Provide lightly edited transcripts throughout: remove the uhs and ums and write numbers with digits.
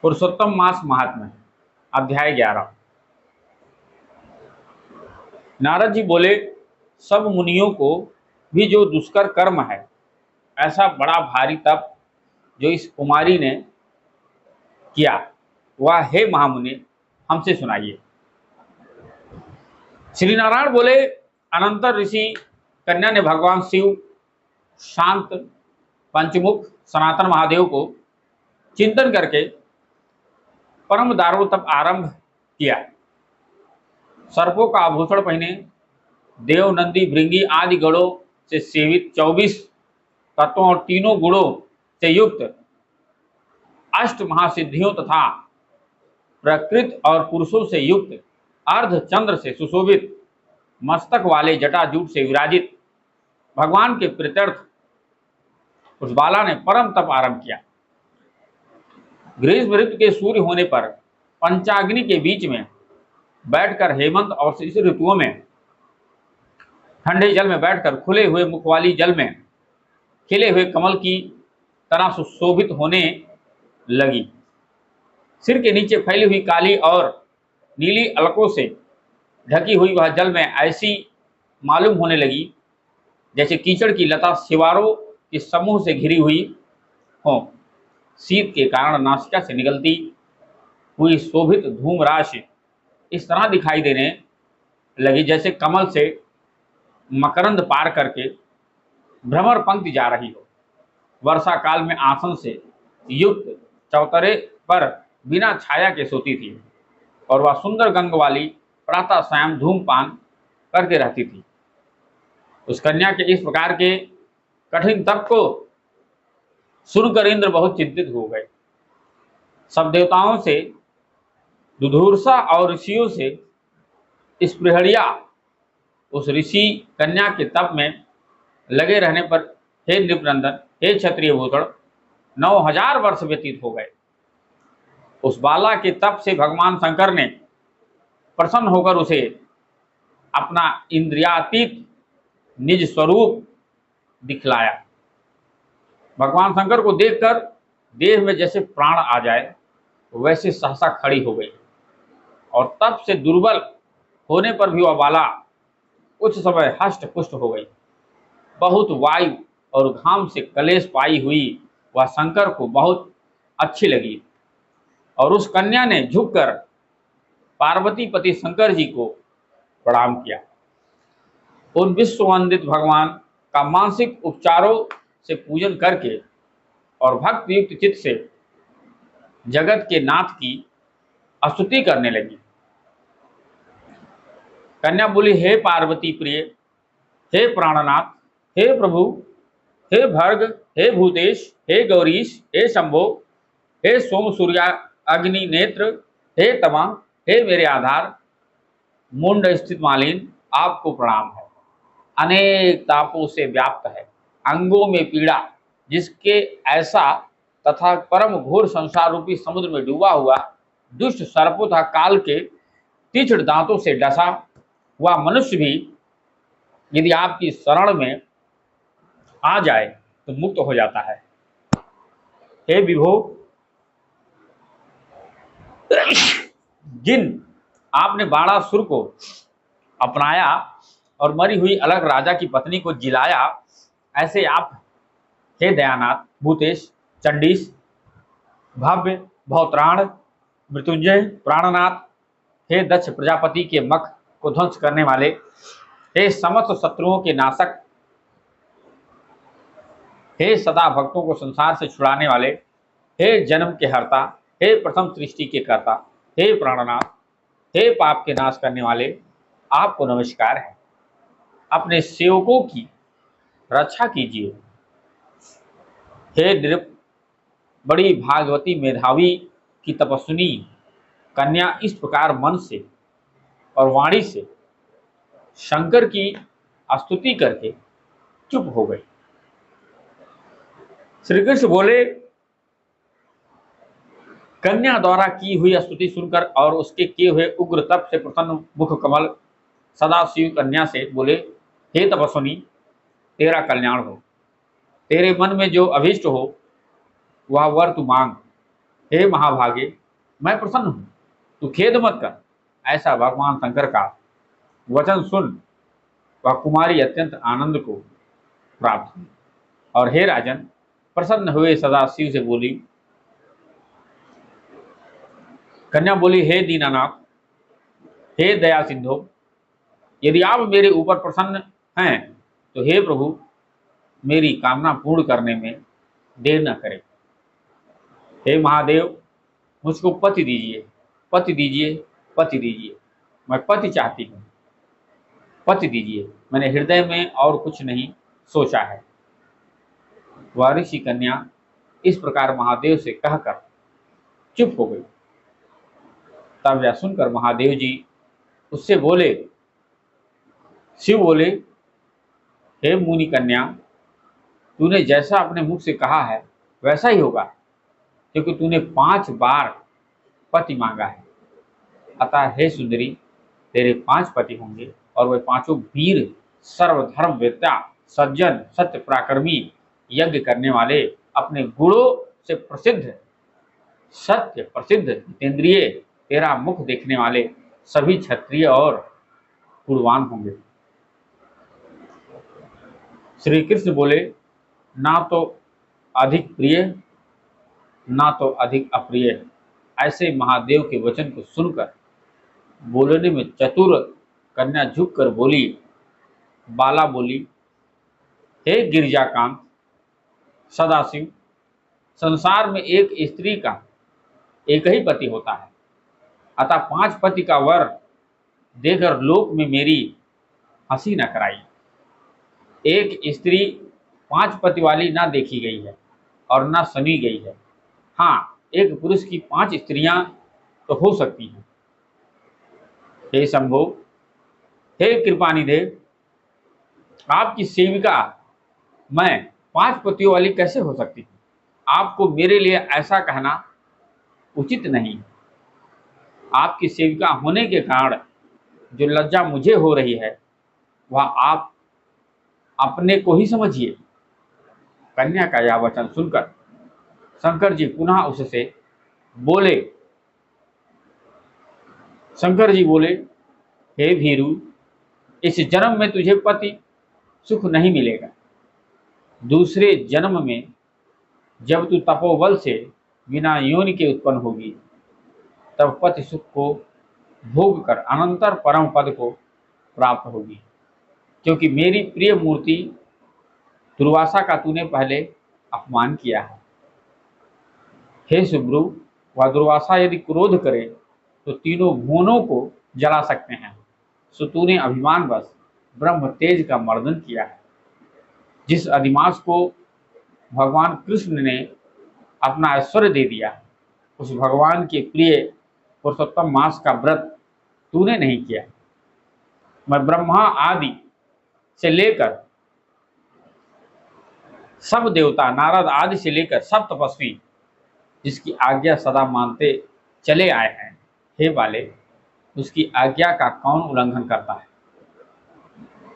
पुरुषोत्तम मास महात्म्य अध्याय 11। नारद जी बोले, सब मुनियों को भी जो दुष्कर कर्म है, ऐसा बड़ा भारी तप जो इस कुमारी ने किया, वह हे महामुनि हमसे सुनाइए। श्री नारायण बोले, अनंतर ऋषि कन्या ने भगवान शिव, शांत, पंचमुख सनातन महादेव को चिंतन करके परम दारुण तप आरंभ किया। सर्पों का आभूषण पहने, देव, नंदी, भृंगी आदि गणों से सेवित 24 तत्वों और तीनों गुणों से युक्त अष्ट महासिद्धियों तथा प्रकृत और पुरुषों से युक्त अर्ध चंद्र से सुशोभित मस्तक वाले जटाजूट से विराजित भगवान के प्रीत्यर्थ उस बाला ने परम तप आरंभ किया। ग्रीष्म ऋतु के सूर्य होने पर पंचाग्नि के बीच में बैठकर, हेमंत और शिशिर ऋतुओं में ठंडे जल में बैठकर खुले हुए मुख वाली जल में खिले हुए कमल की तरह सुशोभित होने लगी। सिर के नीचे फैली हुई काली और नीली अलकों से ढकी हुई वह जल में ऐसी मालूम होने लगी जैसे कीचड़ की लता सिवारों के समूह से घिरी हुई हो। शीत के कारण नासिका से निकलती हुई शोभित धूम राशि इस तरह दिखाई देने लगी जैसे कमल से मकरंद पार करके भ्रमर पंक्ति जा रही हो। वर्षा काल में आसन से युक्त चौतरे पर बिना छाया के सोती थी और वह सुंदर गंग वाली प्रातः स्वयं धूमपान करके रहती थी। उस कन्या के इस प्रकार के कठिन तप को सुनकर इंद्र बहुत चिंतित हो गए। सब देवताओं से, दुधूर्षा और ऋषियों से स्पृहड़िया उस ऋषि कन्या के तप में लगे रहने पर, हे नृपनंदन, हे क्षत्रिय भूषण, 9000 वर्ष व्यतीत हो गए। उस बाला के तप से भगवान शंकर ने प्रसन्न होकर उसे अपना इंद्रियातीत निज स्वरूप दिखलाया। भगवान शंकर को देखकर देह में जैसे प्राण आ जाए वैसे सहसा खड़ी हो गई और तप से दुर्बल होने पर भी वह बाला कुछ समय हष्ट पुष्ट हो गई। बहुत वायु और घाम से कलेश पाई हुई वह शंकर को बहुत अच्छी लगी और उस कन्या ने झुककर पार्वती पति शंकर जी को प्रणाम किया। उन विश्ववंदित भगवान का मानसिक उपचारों से पूजन करके और भक्ति युक्त चित्त से जगत के नाथ की स्तुति करने लगी। कन्या बोली, हे पार्वती प्रिय, हे प्राणनाथ, हे प्रभु, हे भर्ग, हे भूतेश, हे गौरीश, हे शंभो, हे सोम सूर्या अग्नि नेत्र, हे तमा, हे मेरे आधार, मुंड स्थित मालिन, आपको प्रणाम है। अनेक तापों से व्याप्त है, अंगों में पीड़ा, जिसके ऐसा तथा परम घोर संसार रूपी समुद्र में डूबा हुआ दुष्ट सर्पों तथा काल के तीक्ष्ण दांतों से डसा हुआ मनुष्य भी यदि आपकी शरण में आ जाए तो मुक्त हो जाता है। हे विभो, जिन आपने बाणासुर को अपनाया और मरी हुई अलग राजा की पत्नी को जिलाया, ऐसे आप हे दयानाथ, भूतेश, चंडीश, भव्य, भवत्राण, मृत्युंजय, प्राणनाथ, हे दक्ष प्रजापति के मख को ध्वंस करने वाले, हे समस्त शत्रुओं के नाशक, हे सदा भक्तों को संसार से छुड़ाने वाले, हे जन्म के हर्ता, हे प्रथम सृष्टि के कर्ता, हे प्राणनाथ, हे पाप के नाश करने वाले, आपको नमस्कार है। अपने सेवकों की रक्षा कीजिए। हे नृप, बड़ी भागवती मेधावी की तपस्विनी कन्या इस प्रकार मन से और वाणी से शंकर की स्तुति करके चुप हो गई। श्री कृष्ण बोले, कन्या द्वारा की हुई स्तुति सुनकर और उसके किए हुए उग्र तप से प्रसन्न मुख कमल सदाशिव कन्या से बोले, हे तपस्विनी, तेरा कल्याण हो। तेरे मन में जो अभीष्ट हो वह वर तू मांग। हे महाभागे, मैं प्रसन्न हूँ, तू खेद मत कर। ऐसा भगवान शंकर का वचन सुन वह कुमारी अत्यंत आनंद को प्राप्त हुई। और हे राजन, प्रसन्न हुए सदाशिव से बोली, कन्या बोली, हे दीनानाथ, हे दया सिंधु, यदि आप मेरे ऊपर प्रसन्न हैं तो हे प्रभु, मेरी कामना पूर्ण करने में देर न करें। हे महादेव, मुझको पति दीजिए, पति दीजिए, पति दीजिए। मैं पति चाहती हूँ, पति दीजिए। मैंने हृदय में और कुछ नहीं सोचा है। वह ऋषि कन्या इस प्रकार महादेव से कहकर चुप हो गई। तब यह सुनकर महादेव जी उससे बोले, शिव बोले, हे मुनि कन्या, तूने जैसा अपने मुख से कहा है वैसा ही होगा, क्योंकि तूने 5 बार पति मांगा है। अतः हे सुंदरी, तेरे 5 पति होंगे, और वे 5 वीर, सर्वधर्मवेत्ता, सज्जन, सत्य पराक्रमी, यज्ञ करने वाले, अपने गुणों से प्रसिद्ध, सत्य प्रसिद्ध, जितेंद्रिय, तेरा मुख देखने वाले सभी क्षत्रिय और गुणवान होंगे। श्री कृष्ण बोले, ना तो अधिक प्रिय, ना तो अधिक अप्रिय। ऐसे महादेव के वचन को सुनकर बोलने में चतुर कन्या झुककर बोली, बाला बोली, हे गिरिजाकांत सदाशिव, संसार में एक स्त्री का एक ही पति होता है। अतः 5 पति का वर देकर लोक में मेरी हंसी न कराई। एक स्त्री 5 पति वाली ना देखी गई है और ना सुनी गई है। हाँ, एक पुरुष की 5 स्त्रियां तो हो सकती हैं। हे शंभो, हे कृपानिधे, आपकी सेविका मैं 5 पतियों वाली कैसे हो सकती हूँ? आपको मेरे लिए ऐसा कहना उचित नहीं। आपकी सेविका होने के कारण जो लज्जा मुझे हो रही है वह आप अपने को ही समझिए। कन्या का यह वचन सुनकर शंकर जी पुनः उससे बोले, शंकर जी बोले, हे भीरू, इस जन्म में तुझे पति सुख नहीं मिलेगा। दूसरे जन्म में जब तू तपोबल से बिना योनि के उत्पन्न होगी, तब पति सुख को भोग कर अनंतर परम पद को प्राप्त होगी। क्योंकि मेरी प्रिय मूर्ति दुर्वासा का तूने पहले अपमान किया है। हे सुब्रु, वह दुर्वासा यदि क्रोध करे तो तीनों भुवनों को जला सकते हैं। सो तूने अभिमानवश ब्रह्म तेज का मर्दन किया है। जिस अधिमास को भगवान कृष्ण ने अपना ऐश्वर्य दे दिया, उस भगवान के प्रिय पुरुषोत्तम मास का व्रत तूने नहीं किया। मैं ब्रह्मा आदि से लेकर सब देवता, नारद आदि से लेकर सब तपस्वी जिसकी आज्ञा सदा मानते चले आए हैं, हे बाले, उसकी आज्ञा का कौन उल्लंघन करता है?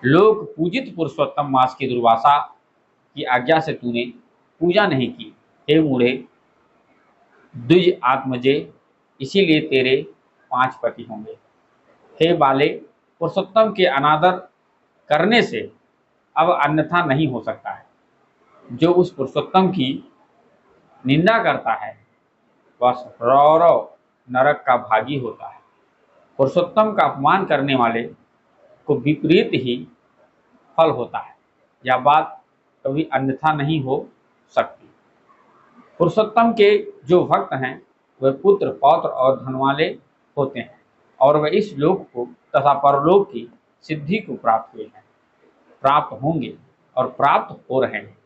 लोक पूजित पुरुषोत्तम मास की दुर्वासा की आज्ञा से तूने पूजा नहीं की। हे मूढ़े, द्विज आत्मजे, इसीलिए तेरे 5 पति होंगे। हे बाले, पुरुषोत्तम के अनादर करने से अब अन्यथा नहीं हो सकता है। जो उस पुरुषोत्तम की निंदा करता है वह रौरव नरक का भागी होता है। पुरुषोत्तम का अपमान करने वाले को विपरीत ही फल होता है। यह बात कभी अन्यथा नहीं हो सकती। पुरुषोत्तम के जो भक्त हैं वे पुत्र, पौत्र और धन वाले होते हैं, और वे इस लोक को तथा परलोक की सिद्धि को प्राप्त हुए हैं, प्राप्त होंगे और प्राप्त हो रहे हैं।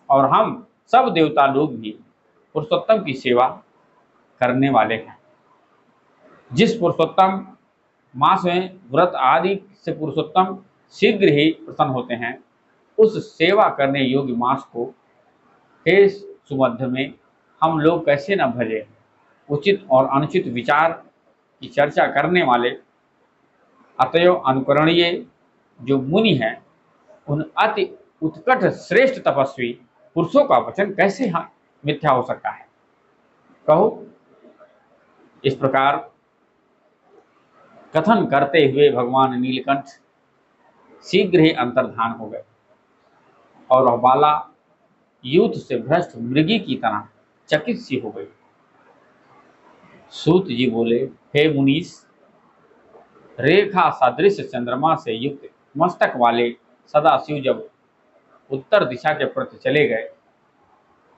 और हम सब देवता लोग भी पुरुषोत्तम की सेवा करने वाले हैं। जिस पुरुषोत्तम मास में व्रत आदि से पुरुषोत्तम शीघ्र ही प्रसन्न होते हैं, उस सेवा करने योग्य मास को हे सुमध्य में हम लोग कैसे न भजे। उचित और अनुचित विचार की चर्चा करने वाले अतएव अनुकरणीय जो मुनि हैं, उन अति उत्कट श्रेष्ठ तपस्वी पुरुषों का वचन कैसे मिथ्या हो सकता है? कहो, इस प्रकार कथन करते हुए भगवान नीलकंठ शीघ्र ही अंतर्धान हो गए और वह बाला यूथ से भ्रष्ट मृगी की तरह चकित सी हो गई। सूत जी बोले, हे मुनीश, रेखा सदृश चंद्रमा से युक्त मस्तक वाले सदाशिव जब उत्तर दिशा के प्रति चले गए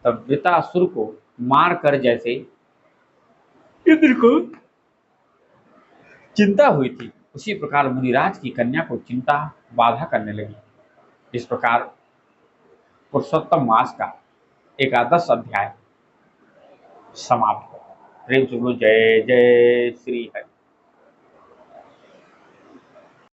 तब वृतासुर को मार कर जैसे इंद्र को चिंता हुई थी, उसी प्रकार मुनिराज की कन्या को चिंता बाधा करने लगी। इस प्रकार पुरुषोत्तम मास का 11 अध्याय समाप्त हो। प्रेम से बोलो जय जय श्री हरि।